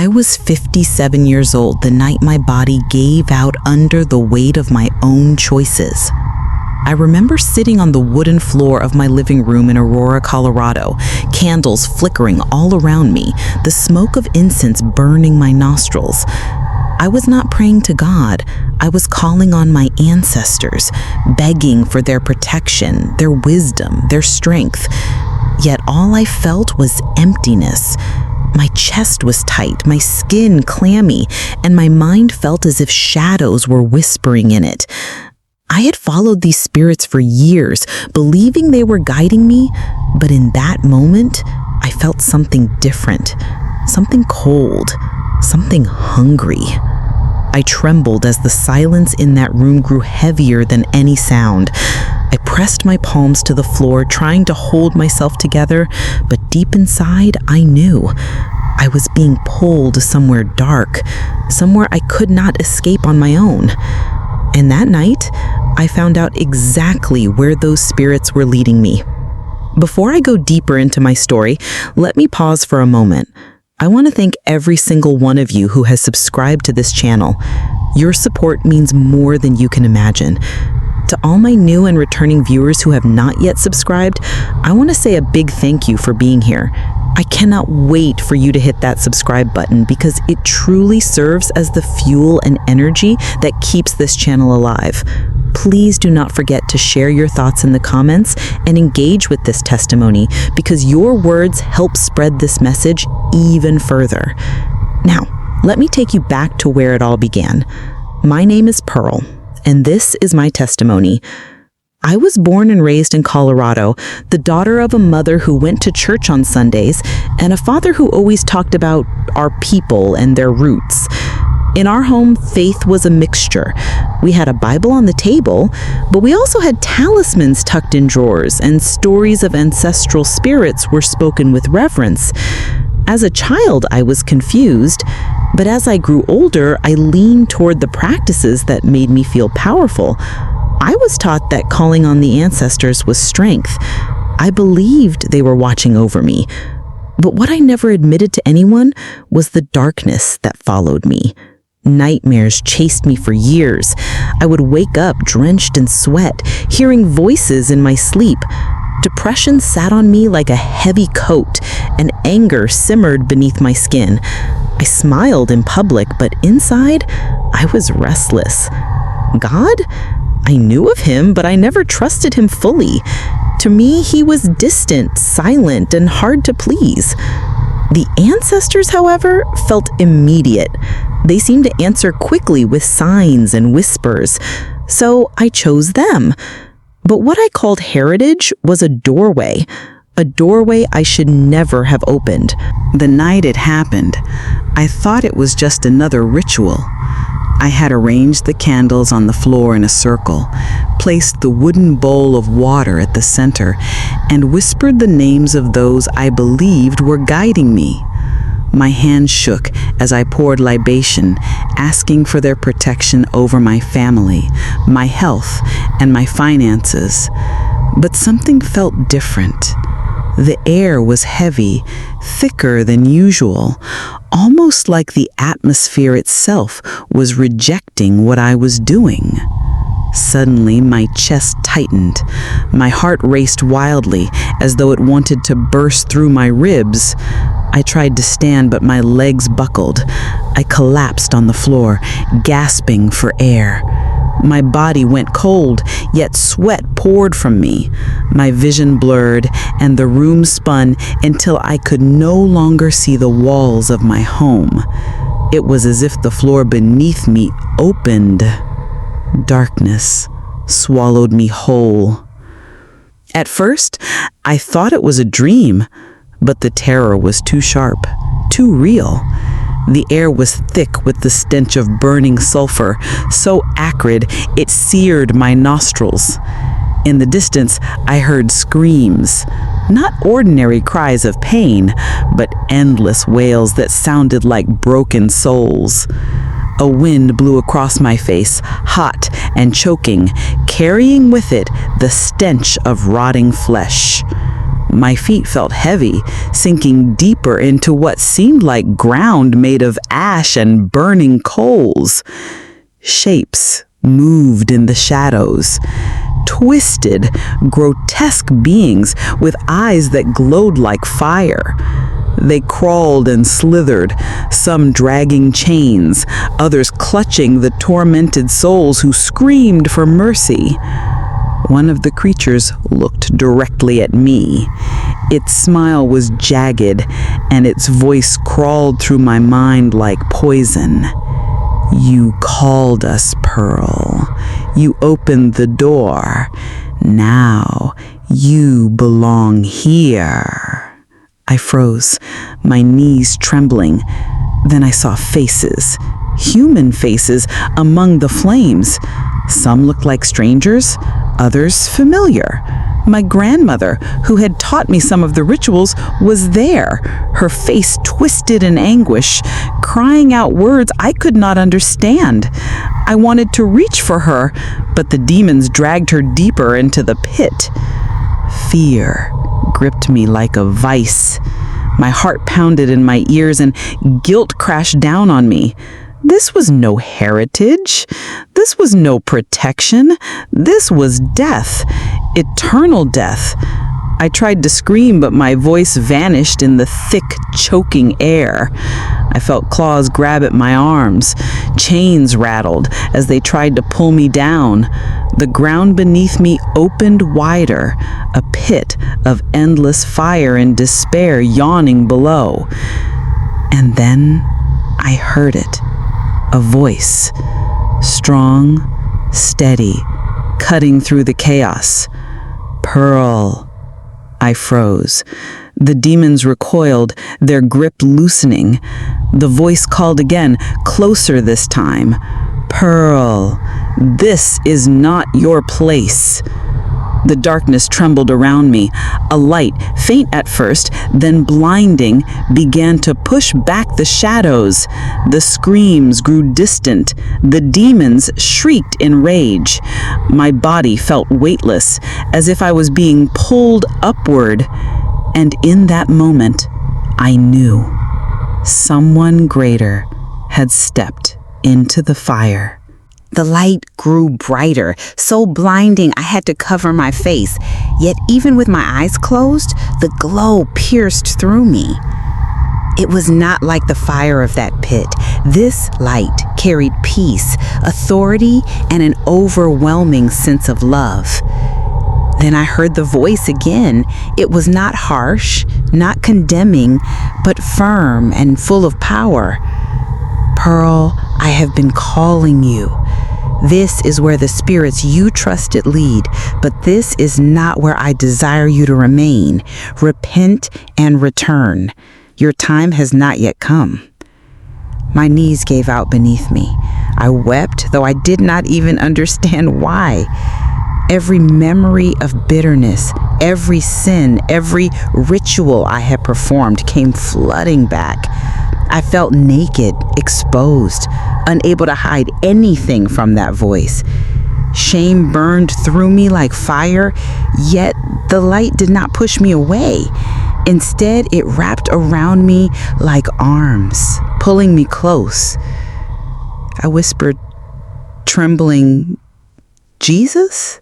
I was 57 years old the night my body gave out under the weight of my own choices. I remember sitting on the wooden floor of my living room in Aurora, Colorado, candles flickering all around me, the smoke of incense burning my nostrils. I was not praying to God. I was calling on my ancestors, begging for their protection, their wisdom, their strength. Yet all I felt was emptiness. My chest was tight, my skin clammy, and my mind felt as if shadows were whispering in it. I had followed these spirits for years, believing they were guiding me, but in that moment, I felt something different, something cold, something hungry. I trembled as the silence in that room grew heavier than any sound. I pressed my palms to the floor, trying to hold myself together, but deep inside, I knew I was being pulled somewhere dark, somewhere I could not escape on my own. And that night, I found out exactly where those spirits were leading me. Before I go deeper into my story, let me pause for a moment. I want to thank every single one of you who has subscribed to this channel. Your support means more than you can imagine. To all my new and returning viewers who have not yet subscribed, I want to say a big thank you for being here. I cannot wait for you to hit that subscribe button because it truly serves as the fuel and energy that keeps this channel alive. Please do not forget to share your thoughts in the comments and engage with this testimony because your words help spread this message even further. Now, let me take you back to where it all began. My name is Pearl, and this is my testimony. I was born and raised in Colorado, the daughter of a mother who went to church on Sundays and a father who always talked about our people and their roots. In our home, faith was a mixture. We had a Bible on the table, but we also had talismans tucked in drawers, and stories of ancestral spirits were spoken with reverence. As a child, I was confused, but as I grew older, I leaned toward the practices that made me feel powerful. I was taught that calling on the ancestors was strength. I believed they were watching over me. But what I never admitted to anyone was the darkness that followed me. Nightmares chased me for years. I would wake up drenched in sweat, hearing voices in my sleep. Depression sat on me like a heavy coat, and anger simmered beneath my skin. I smiled in public, but inside, I was restless. God? I knew of him, but I never trusted him fully. To me, he was distant, silent, and hard to please. The ancestors, however, felt immediate. They seemed to answer quickly with signs and whispers, so I chose them. But what I called heritage was a doorway I should never have opened. The night it happened, I thought it was just another ritual. I had arranged the candles on the floor in a circle, placed the wooden bowl of water at the center, and whispered the names of those I believed were guiding me. My hands shook as I poured libation, asking for their protection over my family, my health, and my finances. But something felt different. The air was heavy, thicker than usual, almost like the atmosphere itself was rejecting what I was doing. Suddenly, my chest tightened. My heart raced wildly, as though it wanted to burst through my ribs. I tried to stand, but my legs buckled. I collapsed on the floor, gasping for air. My body went cold, yet sweat poured from me. My vision blurred, and the room spun until I could no longer see the walls of my home. It was as if the floor beneath me opened. Darkness swallowed me whole. At first, I thought it was a dream, but the terror was too sharp, too real. The air was thick with the stench of burning sulfur, so acrid it seared my nostrils. In the distance, I heard screams, not ordinary cries of pain, but endless wails that sounded like broken souls. A wind blew across my face, hot and choking, carrying with it the stench of rotting flesh. My feet felt heavy, sinking deeper into what seemed like ground made of ash and burning coals. Shapes moved in the shadows. Twisted, grotesque beings with eyes that glowed like fire. They crawled and slithered, some dragging chains, others clutching the tormented souls who screamed for mercy. One of the creatures looked directly at me. Its smile was jagged, and its voice crawled through my mind like poison. "You called us, Pearl. You opened the door. Now you belong here." I froze, my knees trembling. Then I saw faces, human faces, among the flames. Some looked like strangers, others familiar. My grandmother, who had taught me some of the rituals, was there, her face twisted in anguish, crying out words I could not understand. I wanted to reach for her, but the demons dragged her deeper into the pit. Fear gripped me like a vice. My heart pounded in my ears and guilt crashed down on me. This was no heritage. This was no protection. This was death, eternal death. I tried to scream, but my voice vanished in the thick, choking air. I felt claws grab at my arms. Chains rattled as they tried to pull me down. The ground beneath me opened wider, a pit of endless fire and despair yawning below. And then I heard it. A voice, strong, steady, cutting through the chaos. "Pearl." I froze. The demons recoiled, their grip loosening. The voice called again, closer this time. "Pearl, this is not your place." The darkness trembled around me. A light, faint at first, then blinding, began to push back the shadows. The screams grew distant. The demons shrieked in rage. My body felt weightless, as if I was being pulled upward. And in that moment, I knew someone greater had stepped into the fire. The light grew brighter, so blinding I had to cover my face. Yet even with my eyes closed, the glow pierced through me. It was not like the fire of that pit. This light carried peace, authority, and an overwhelming sense of love. Then I heard the voice again. It was not harsh, not condemning, but firm and full of power. "Pearl, I have been calling you. This is where the spirits you trusted lead, but this is not where I desire you to remain. Repent and return. Your time has not yet come." My knees gave out beneath me. I wept, though I did not even understand why. Every memory of bitterness, every sin, every ritual I had performed came flooding back. I felt naked, exposed, unable to hide anything from that voice. Shame burned through me like fire, yet the light did not push me away. Instead, it wrapped around me like arms, pulling me close. I whispered, trembling, "Jesus?"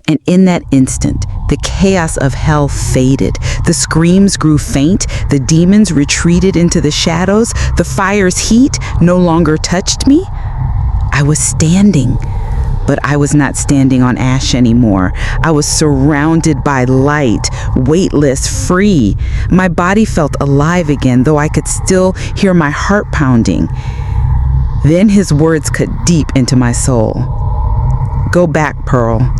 And in that instant, the chaos of hell faded. The screams grew faint. The demons retreated into the shadows. The fire's heat no longer touched me. I was standing, but I was not standing on ash anymore. I was surrounded by light, weightless, free. My body felt alive again, though I could still hear my heart pounding. Then his words cut deep into my soul. "Go back, Pearl.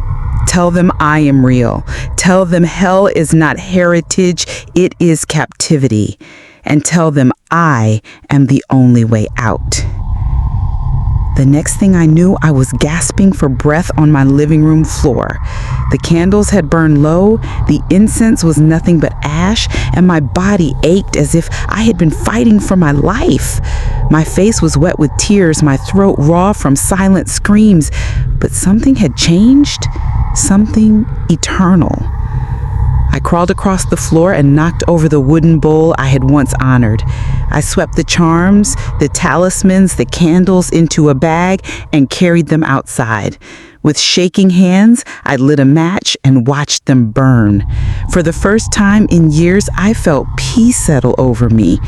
Tell them I am real. Tell them hell is not heritage, it is captivity. And tell them I am the only way out." The next thing I knew, I was gasping for breath on my living room floor. The candles had burned low, the incense was nothing but ash, and my body ached as if I had been fighting for my life. My face was wet with tears, my throat raw from silent screams, but something had changed, something eternal. I crawled across the floor and knocked over the wooden bowl I had once honored. I swept the charms, the talismans, the candles into a bag and carried them outside. With shaking hands, I lit a match and watched them burn. For the first time in years, I felt peace settle over me.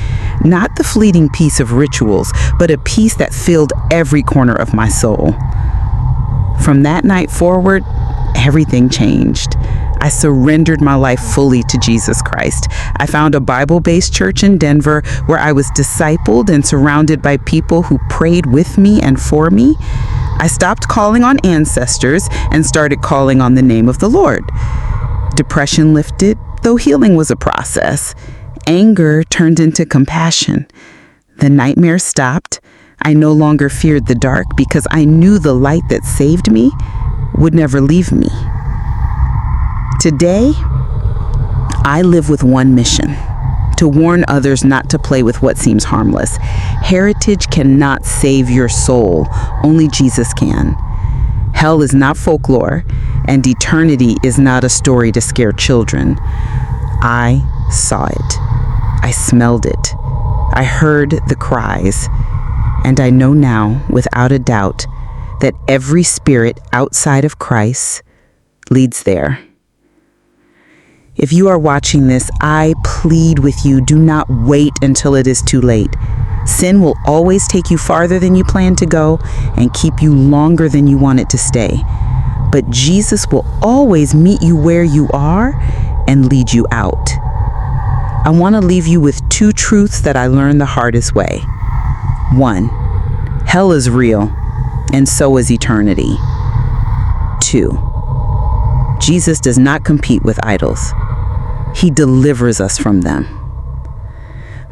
Not the fleeting peace of rituals, but a peace that filled every corner of my soul. From that night forward, everything changed. I surrendered my life fully to Jesus Christ. I found a Bible-based church in Denver where I was discipled and surrounded by people who prayed with me and for me. I stopped calling on ancestors and started calling on the name of the Lord. Depression lifted, though healing was a process. Anger turned into compassion. The nightmares stopped. I no longer feared the dark because I knew the light that saved me would never leave me. Today, I live with one mission: to warn others not to play with what seems harmless. Heritage cannot save your soul. Only Jesus can. Hell is not folklore, and eternity is not a story to scare children. I saw it. I smelled it. I heard the cries. And I know now, without a doubt, that every spirit outside of Christ leads there. If you are watching this, I plead with you, do not wait until it is too late. Sin will always take you farther than you plan to go and keep you longer than you want it to stay. But Jesus will always meet you where you are and lead you out. I want to leave you with two truths that I learned the hardest way. 1, hell is real, and so is eternity. 2, Jesus does not compete with idols. He delivers us from them.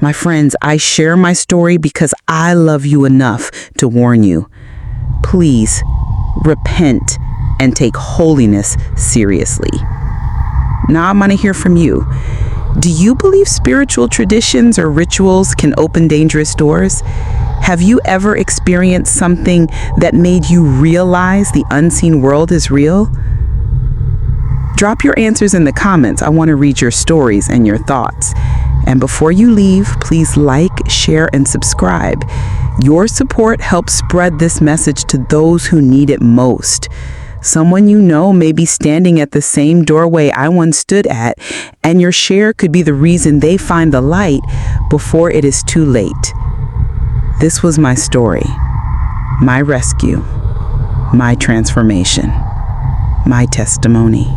My friends, I share my story because I love you enough to warn you. Please repent and take holiness seriously. Now I want to hear from you. Do you believe spiritual traditions or rituals can open dangerous doors? Have you ever experienced something that made you realize the unseen world is real? Drop your answers in the comments. I want to read your stories and your thoughts. And before you leave, please like, share, and subscribe. Your support helps spread this message to those who need it most. Someone you know may be standing at the same doorway I once stood at, and your share could be the reason they find the light before it is too late. This was my story, my rescue, my transformation, my testimony.